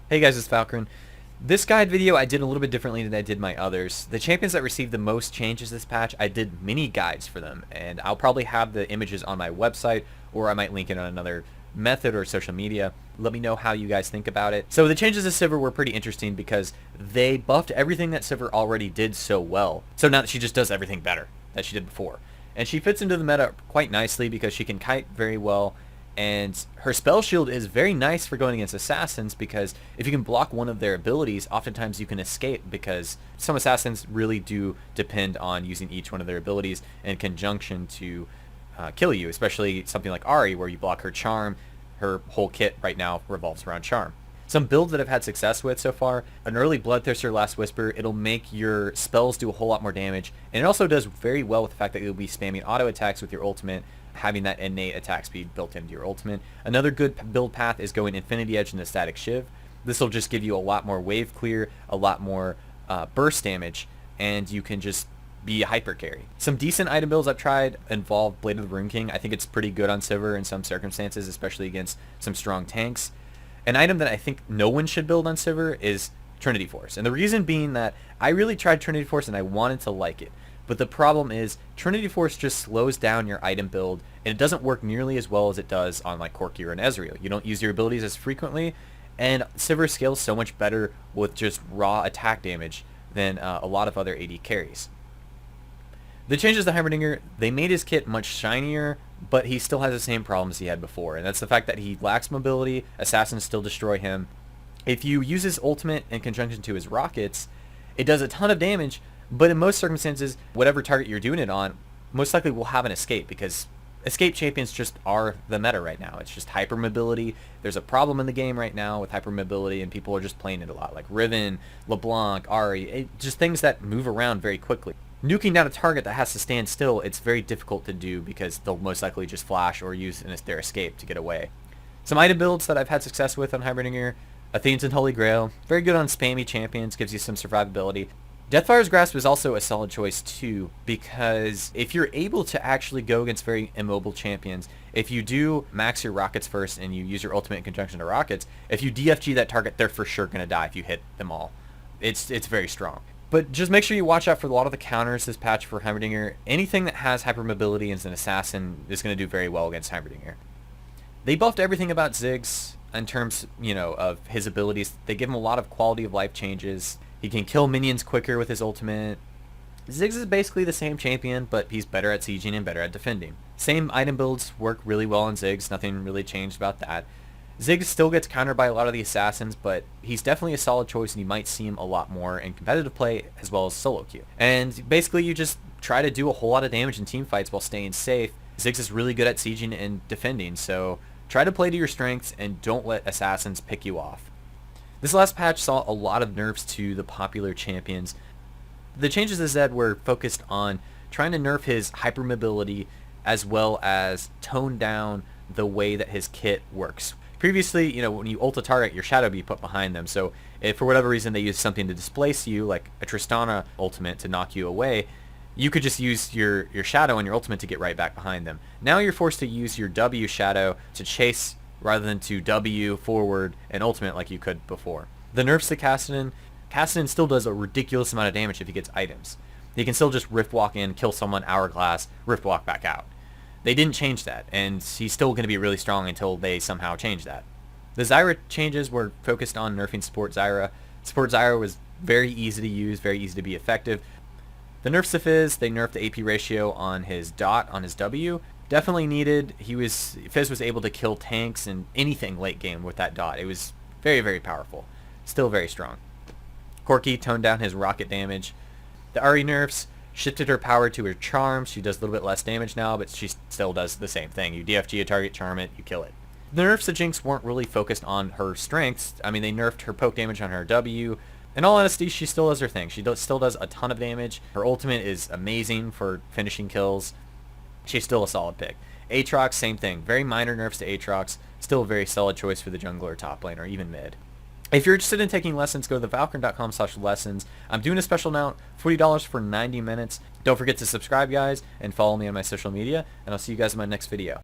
Hey guys, it's Valkrin. This guide video I did a little bit differently than I did my others. The champions that received the most changes this patch, I did mini guides for them, and I'll probably have the images on my website, or I might link it on another method or social media. Let me know how you guys think about it. So the changes to Sivir were pretty interesting because they buffed everything that Sivir already did so well. So now that she just does everything better that she did before. And she fits into the meta quite nicely because she can kite very well, and her spell shield is very nice for going against assassins because if you can block one of their abilities, oftentimes you can escape because some assassins really do depend on using each one of their abilities in conjunction to kill you, especially something like Ahri where you block her charm. Her whole kit right now revolves around charm. Some builds that I've had success with so far, an early Bloodthirster Last Whisper, it'll make your spells do a whole lot more damage, and it also does very well with the fact that you'll be spamming auto attacks with your ultimate, having that innate attack speed built into your ultimate. Another good build path is going Infinity Edge and the Static Shiv. This will just give you a lot more wave clear, a lot more burst damage, and you can just be a hyper carry. Some decent item builds I've tried involve Blade of the Rune King. I think it's pretty good on Sivir in some circumstances, especially against some strong tanks. An item that I think no one should build on Sivir is Trinity Force. And the reason being that I really tried Trinity Force and I wanted to like it. But the problem is Trinity Force just slows down your item build, and it doesn't work nearly as well as it does on like Corki or an Ezreal. You don't use your abilities as frequently, and Sivir scales so much better with just raw attack damage than a lot of other AD carries. The changes to Heimerdinger, they made his kit much shinier, but he still has the same problems he had before, and that's the fact that he lacks mobility, assassins still destroy him. If you use his ultimate in conjunction to his rockets, it does a ton of damage, but in most circumstances, whatever target you're doing it on, most likely will have an escape, because escape champions just are the meta right now. It's just hypermobility. There's a problem in the game right now with hypermobility, and people are just playing it a lot, like Riven, LeBlanc, Ahri, just things that move around very quickly. Nuking down a target that has to stand still, it's very difficult to do because they'll most likely just flash or use their escape to get away. Some item builds that I've had success with on Heimerdinger, Athene's and Holy Grail, very good on spammy champions, gives you some survivability. Deathfire's Grasp is also a solid choice too, because if you're able to actually go against very immobile champions, if you do max your rockets first and you use your ultimate in conjunction to rockets, if you DFG that target, they're for sure going to die if you hit them all. It's very strong. But just make sure you watch out for a lot of the counters this patch for Heimerdinger. Anything that has hypermobility and is an assassin is going to do very well against Heimerdinger. They buffed everything about Ziggs in terms, of his abilities. They give him a lot of quality of life changes. He can kill minions quicker with his ultimate. Ziggs is basically the same champion, but he's better at sieging and better at defending. Same item builds work really well on Ziggs. Nothing really changed about that. Ziggs still gets countered by a lot of the assassins, but he's definitely a solid choice, and you might see him a lot more in competitive play as well as solo queue. And basically you just try to do a whole lot of damage in team fights while staying safe. Ziggs is really good at sieging and defending, so try to play to your strengths and don't let assassins pick you off. This last patch saw a lot of nerfs to the popular champions. The changes to Zed were focused on trying to nerf his hypermobility as well as tone down the way that his kit works. Previously, when you ult a target, your shadow be put behind them, so if for whatever reason they use something to displace you, like a Tristana ultimate to knock you away, you could just use your shadow and your ultimate to get right back behind them. Now you're forced to use your W shadow to chase rather than to W forward and ultimate like you could before. The nerfs to Kassadin still does a ridiculous amount of damage if he gets items. He can still just rift walk in, kill someone, hourglass, rift walk back out. They didn't change that, and he's still going to be really strong until they somehow change that. The Zyra changes were focused on nerfing Support Zyra. Support Zyra was very easy to use, very easy to be effective. The nerfs to Fizz, they nerfed the AP ratio on his dot, on his W. Definitely needed. Fizz was able to kill tanks and anything late game with that dot. It was very, very powerful. Still very strong. Corki toned down his rocket damage. The Ahri nerfs shifted her power to her charm. She does a little bit less damage now, but she still does the same thing. You DFG a target, charm it, you kill it. The nerfs to Jinx weren't really focused on her strengths. I mean, they nerfed her poke damage on her W. In all honesty, she still does her thing. She still does a ton of damage. Her ultimate is amazing for finishing kills. She's still a solid pick. Aatrox, same thing. Very minor nerfs to Aatrox. Still a very solid choice for the jungler, top lane, or even mid. If you're interested in taking lessons, go to thevalkrin.com/lessons. I'm doing a special now, $40 for 90 minutes. Don't forget to subscribe, guys, and follow me on my social media, and I'll see you guys in my next video.